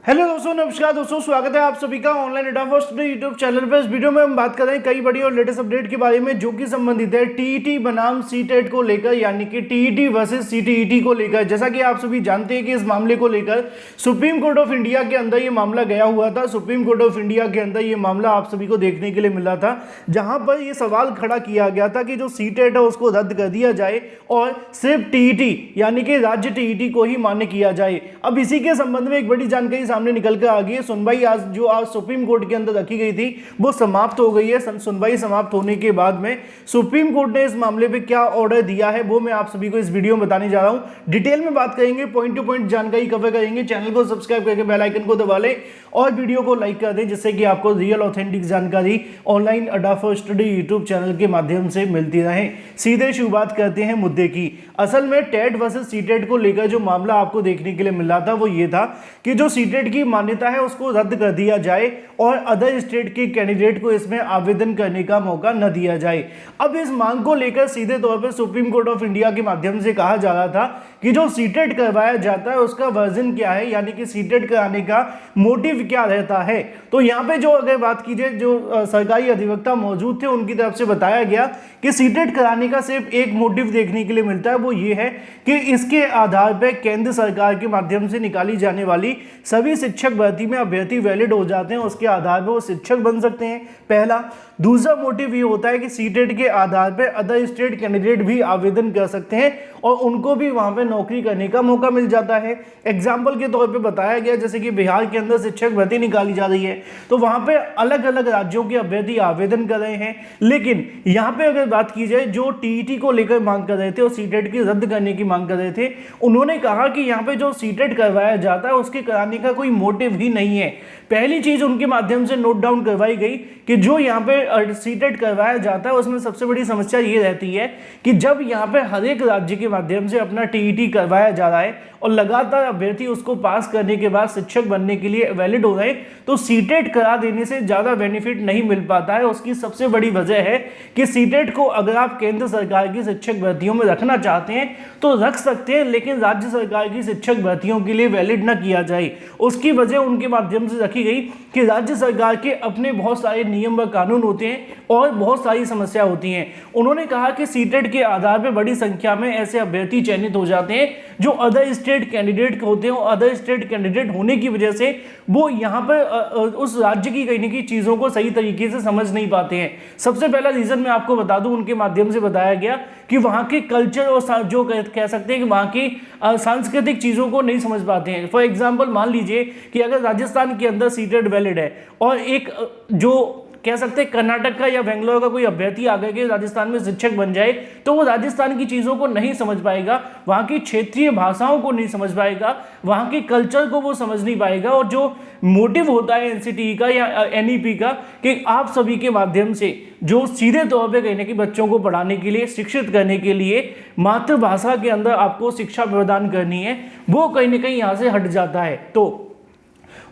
Hello दोस्तों, नमस्कार दोस्तों, स्वागत है आप सभी का online data first YouTube channel पर। इस वीडियो में हम बात कर रहे हैं कई बड़ी और लेटेस्ट अपडेट के बारे में जो कि संबंधित है टीईटी बनाम सीटेट को लेकर, यानी कि टीईटी वर्सेस सीटीईटी को लेकर। जैसा कि आप सभी जानते हैं कि इस मामले को लेकर सुप्रीम कोर्ट ऑफ इंडिया के अंदर ये मामला गया हुआ था। सुप्रीम कोर्ट ऑफ इंडिया के अंदर ये मामला आप सभी को देखने के लिए मिला था, जहां पर ये सवाल खड़ा किया गया था कि जो सीटेट है उसको रद्द कर दिया जाए और सिर्फ टीईटी यानी कि राज्य टीईटी को ही मान्य किया जाए। अब इसी के संबंध में एक बड़ी जानकारी सामने निकल कर आ गई है। सुनवाई आज सुप्रीम कोर्ट के अंदर रखी गई थी वो समाप्त हो गई है। सुनवाई समाप्त होने के बाद में सुप्रीम कोर्ट ने इस मामले पे क्या ऑर्डर दिया है वो मैं आप सभी को इस वीडियो में बताने जा रहा हूं। डिटेल में बात करेंगे, पॉइंट टू पॉइंट जानकारी कवर करेंगे। चैनल को सब्सक्राइब करके बेल आइकन को दबा लें और वीडियो को लाइक कर दें, जिससे कि आपको रियल ऑथेंटिक जानकारी ऑनलाइन अड्डा फॉर स्टडी यूट्यूब चैनल के माध्यम से मिलती रहे। सीधे शुरुआत करते हैं मुद्दे की। असल में टेट वर्सेस सीटेट को लेकर जो मामला आपको देखने के लिए मिल रहा था वो ये था कि जो सीटेट की मान्यता है उसको रद्द कर दिया जाए और अदर स्टेट के कैंडिडेट को इसमें आवेदन करने का मौका न दिया जाए। अब इस मांग को लेकर सीधे तौर पर सुप्रीम कोर्ट ऑफ इंडिया के माध्यम से कहा जा रहा था कि जो सीटेट करवाया जाता है उसका वर्जन क्या है, यानी कि सीटेट कराने का मोटिव क्या रहता है। तो यहाँ पे जो अगर बात की जाए, जो सरकारी अधिवक्ता मौजूद थे उनकी तरफ से बताया गया कि सीटेट कराने का सिर्फ एक मोटिव देखने के लिए मिलता है, वो ये है कि इसके आधार पर केंद्र सरकार के माध्यम से निकाली जाने वाली सभी शिक्षक भर्ती में अभ्यर्थी वैलिड हो जाते हैं, उसके आधार पर वो शिक्षक बन सकते हैं, पहला। दूसरा मोटिव ये होता है कि सीटेट के आधार पर अदर स्टेट कैंडिडेट भी आवेदन कर सकते हैं और उनको भी वहां पे नौकरी करने का मौका मिल जाता है। एग्जाम्पल के तौर पे बताया गया, जैसे कि बिहार के अंदर शिक्षक भर्ती निकाली जा रही है तो वहां पे अलग अलग राज्यों के अभ्यर्थी आवेदन कर रहे हैं, लेकिन यहाँ पे अगर बात की जाए जो टीईटी को लेकर मांग कर रहे थे और सीटेट की रद्द करने की मांग कर रहे थे, उन्होंने कहा कि यहाँ पे जो सीटेट करवाया जाता है उसके कराने का कोई मोटिव ही नहीं है। पहली चीज उनके माध्यम से नोट डाउन करवाई गई कि जो यहाँ पे सीटेट करवाया जाता है उसमें सबसे बड़ी समस्या ये रहती है कि जब यहाँ पे हर एक राज्य के माध्यम से अपना टीईटी करवाया जा रहा है और लगातार अभ्यर्थी उसको पास करने के बाद शिक्षक बनने के लिए वैलिड हो रहे, तो सीटेट करा देने से ज्यादा बेनिफिट नहीं मिल पाता है। उसकी सबसे बड़ी वजह है कि सीटेट को अगर आप केंद्र सरकार की शिक्षक भर्तियों में रखना चाहते हैं तो रख सकते हैं, लेकिन राज्य सरकार की शिक्षक भर्तियों के लिए वैलिड न किया जाए। उसकी वजह उनके माध्यम से रखी गई कि राज्य सरकार के अपने बहुत सारे नियम व कानून होते हैं और बहुत सारी समस्या होती हैं। उन्होंने कहा कि सीटेट के आधार पर बड़ी संख्या में ऐसे अभ्यर्थी चयनित हो जाते हैं जो अदर स्टेट कैंडिडेट होते हैं और अदर स्टेट कैंडिडेट होने की वजह से वो यहाँ पर उस राज्य की कहीं ना कहीं चीज़ों को सही तरीके से समझ नहीं पाते हैं। सबसे पहला रीज़न मैं आपको बता दूं, उनके माध्यम से बताया गया कि वहाँ के कल्चर और जो कह सकते हैं कि वहाँ की सांस्कृतिक चीज़ों को नहीं समझ पाते हैं। फॉर एग्जाम्पल मान लीजिए कि अगर राजस्थान के अंदर सीटेट वैलिड है और एक जो कह सकते हैं कर्नाटक का या बेंगलोर का कोई अभ्यर्थी आगे के राजस्थान में शिक्षक बन जाए तो वो राजस्थान की चीज़ों को नहीं समझ पाएगा, वहाँ की क्षेत्रीय भाषाओं को नहीं समझ पाएगा, वहाँ के कल्चर को वो समझ नहीं पाएगा। और जो मोटिव होता है एनसीटीई का या एनईपी का कि आप सभी के माध्यम से जो सीधे तौर पे कहीं ना कहीं बच्चों को पढ़ाने के लिए, शिक्षित करने के लिए मातृभाषा के अंदर आपको शिक्षा प्रदान करनी है, वो कहीं ना कहीं यहाँ से हट जाता है। तो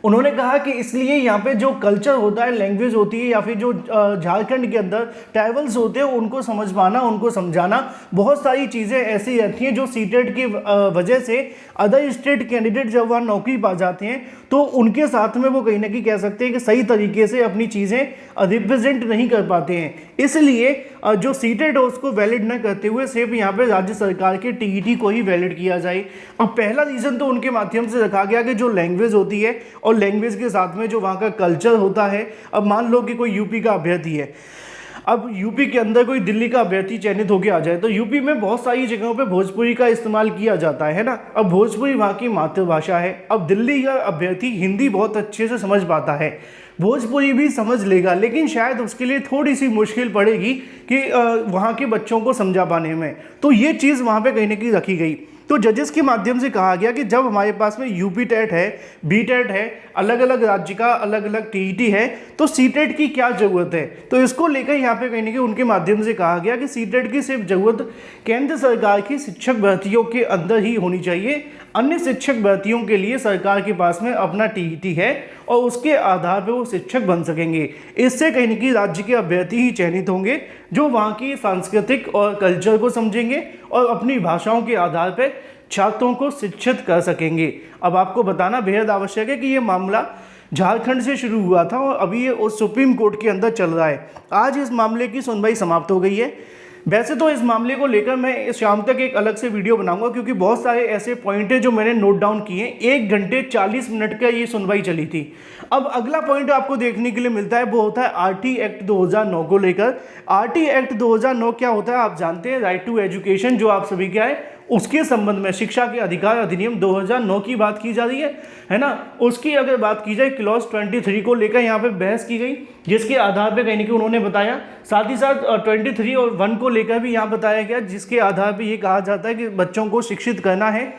उन्होंने कहा कि इसलिए यहाँ पे जो कल्चर होता है, लैंग्वेज होती है, या फिर जो झारखंड के अंदर ट्राइबल्स होते हैं उनको समझ पाना, उनको समझाना, बहुत सारी चीज़ें ऐसी रहती हैं जो सीटेट की वजह से अदर स्टेट कैंडिडेट जब वहाँ नौकरी पा जाते हैं तो उनके साथ में वो कहीं ना कहीं कह सकते हैं कि सही तरीके से अपनी चीज़ें रिप्रेजेंट नहीं कर पाते हैं। इसलिए जो सीटेट है उसको वैलिड न करते हुए सिर्फ यहाँ पे राज्य सरकार के टीईटी को ही वैलिड किया जाए। अब पहला रीज़न तो उनके माध्यम से रखा गया कि जो लैंग्वेज होती है और लैंग्वेज के साथ में जो वहाँ का कल्चर होता है। अब मान लो कि कोई यूपी का अभ्यर्थी है, अब यूपी के अंदर कोई दिल्ली का अभ्यर्थी चयनित होकर आ जाए तो यूपी में बहुत सारी जगहों पे भोजपुरी का इस्तेमाल किया जाता है ना। अब भोजपुरी वहाँ की मातृभाषा है। अब दिल्ली का अभ्यर्थी हिंदी बहुत अच्छे से समझ पाता है, भोजपुरी भी समझ लेगा, लेकिन शायद उसके लिए थोड़ी सी मुश्किल पड़ेगी कि वहाँ के बच्चों को समझा पाने में। तो ये चीज़ वहाँ पे कहीं ना कहीं रखी गई। तो जजेस के माध्यम से कहा गया कि जब हमारे पास में यूपी टेट है, बी टेट है, अलग अलग राज्य का अलग अलग टीईटी है, तो सीटेट की क्या ज़रूरत है। तो इसको लेकर यहाँ पे कहीं ना कहीं उनके माध्यम से कहा गया कि सीटेट की सिर्फ ज़रूरत केंद्र सरकार की शिक्षक भर्तियों के अंदर ही होनी चाहिए। अन्य शिक्षक भर्तियों के लिए सरकार के पास में अपना टीईटी है और उसके आधार पर वो शिक्षक बन सकेंगे। इससे कहीं ना कहीं राज्य के अभ्यर्थी ही चयनित होंगे जो वहाँ की सांस्कृतिक और कल्चर को समझेंगे और अपनी भाषाओं के आधार पर छात्रों को शिक्षित कर सकेंगे। अब आपको बताना बेहद आवश्यक है कि ये मामला झारखंड से शुरू हुआ था और अभी ये उस सुप्रीम कोर्ट के अंदर चल रहा है। आज इस मामले की सुनवाई समाप्त हो गई है। वैसे तो इस मामले को लेकर मैं इस शाम तक एक अलग से वीडियो बनाऊंगा, क्योंकि बहुत सारे ऐसे पॉइंट है जो मैंने नोट डाउन किए। 1 घंटे 40 मिनट का ये सुनवाई चली थी। अब अगला पॉइंट आपको देखने के लिए मिलता है वो होता है आरटी एक्ट 2009 को लेकर। आरटी एक्ट 2009 क्या होता है आप जानते हैं, राइट टू एजुकेशन, जो आप सभी क्या है उसके संबंध में शिक्षा के अधिकार अधिनियम 2009 की बात की जा रही है ना। उसकी अगर बात की जाए क्लॉज 23 को लेकर यहाँ पे बहस की गई, जिसके आधार पे कहीं ना कहीं उन्होंने बताया, साथ ही साथ 23 और 1 को लेकर भी यहाँ बताया गया, जिसके आधार पे ये कहा जाता है कि बच्चों को शिक्षित करना है,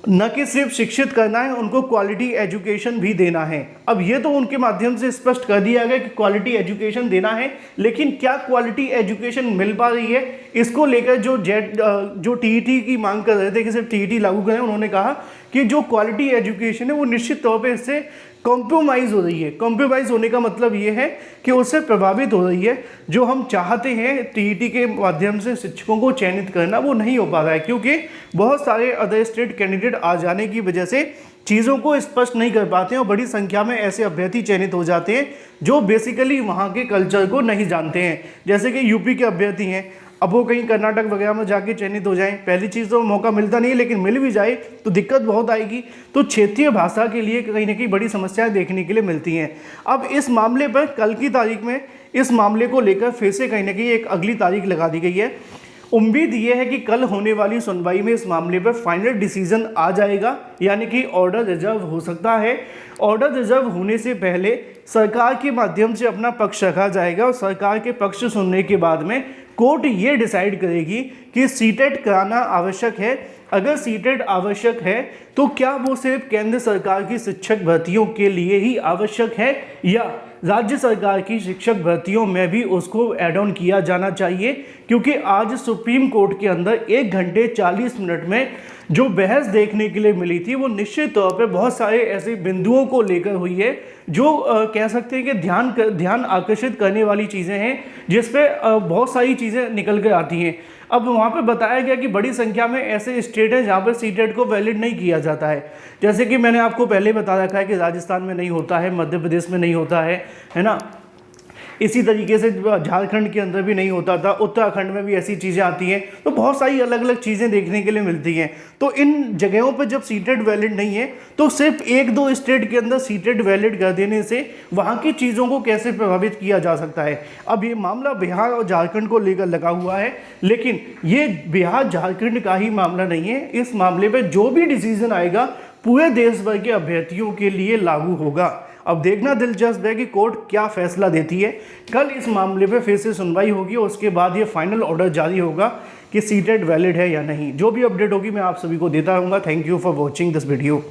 न कि सिर्फ शिक्षित करना है, उनको क्वालिटी एजुकेशन भी देना है। अब ये तो उनके माध्यम से स्पष्ट कर दिया गया कि क्वालिटी एजुकेशन देना है, लेकिन क्या क्वालिटी एजुकेशन मिल पा रही है, इसको लेकर जो टीईटी की मांग कर रहे थे कि सिर्फ टीईटी लागू करें, उन्होंने कहा कि जो क्वालिटी एजुकेशन है वो निश्चित तौर पे इससे कॉम्प्रोमाइज़ हो रही है। कॉम्प्रोमाइज़ होने का मतलब ये है कि उससे प्रभावित हो रही है। जो हम चाहते हैं टीईटी के माध्यम से शिक्षकों को चयनित करना, वो नहीं हो पा रहा है, क्योंकि बहुत सारे अदर स्टेट कैंडिडेट आ जाने की वजह से चीज़ों को स्पष्ट नहीं कर पाते हैं और बड़ी संख्या में ऐसे अभ्यर्थी चयनित हो जाते हैं जो बेसिकली वहाँ के कल्चर को नहीं जानते हैं। जैसे कि यूपी के अभ्यर्थी हैं, अब वो कहीं कर्नाटक वगैरह में जाके चयनित हो जाएं, पहली चीज़ तो मौका मिलता नहीं है, लेकिन मिल भी जाए तो दिक्कत बहुत आएगी। तो क्षेत्रीय भाषा के लिए कहीं ना कहीं बड़ी समस्याएं देखने के लिए मिलती हैं। अब इस मामले पर कल की तारीख में इस मामले को लेकर फिर से कहीं ना कहीं एक अगली तारीख लगा दी गई है। उम्मीद ये है कि कल होने वाली सुनवाई में इस मामले पर फाइनल डिसीजन आ जाएगा, यानी कि ऑर्डर रिजर्व हो सकता है। ऑर्डर रिजर्व होने से पहले सरकार के माध्यम से अपना पक्ष रखा जाएगा और सरकार के पक्ष सुनने के बाद में कोर्ट ये डिसाइड करेगी कि सीटेट कराना आवश्यक है। अगर सीटेट आवश्यक है तो क्या वो सिर्फ केंद्र सरकार की शिक्षक भर्तियों के लिए ही आवश्यक है, या राज्य सरकार की शिक्षक भर्तियों में भी उसको ऐड ऑन किया जाना चाहिए। क्योंकि आज सुप्रीम कोर्ट के अंदर 1 घंटे 40 मिनट में जो बहस देखने के लिए मिली थी, वो निश्चित तौर पे बहुत सारे ऐसे बिंदुओं को लेकर हुई है जो कह सकते हैं कि ध्यान आकर्षित करने वाली चीज़ें हैं, जिस पे बहुत सारी चीज़ें निकल कर आती हैं। अब वहाँ पे बताया गया कि बड़ी संख्या में ऐसे स्टेट हैं जहाँ पर सीटेट को वैलिड नहीं किया जाता है। जैसे कि मैंने आपको पहले बता रखा है कि राजस्थान में नहीं होता है, मध्य प्रदेश में नहीं होता है ना। इसी तरीके से झारखंड के अंदर भी नहीं होता था, उत्तराखंड में भी ऐसी चीज़ें आती हैं। तो बहुत सारी अलग अलग चीज़ें देखने के लिए मिलती हैं। तो इन जगहों पर जब सीटेट वैलिड नहीं है तो सिर्फ 1-2 स्टेट के अंदर सीटेट वैलिड कर देने से वहाँ की चीज़ों को कैसे प्रभावित किया जा सकता है। अब ये मामला बिहार और झारखंड को लेकर लगा हुआ है, लेकिन ये बिहार झारखंड का ही मामला नहीं है। इस मामले पर जो भी डिसीजन आएगा पूरे देश भर के अभ्यर्थियों के लिए लागू होगा। अब देखना दिलचस्प है कि कोर्ट क्या फैसला देती है। कल इस मामले पे फिर से सुनवाई होगी और उसके बाद ये फाइनल ऑर्डर जारी होगा कि सीटेट वैलिड है या नहीं। जो भी अपडेट होगी मैं आप सभी को देता रहूँगा। Thank you for watching this video.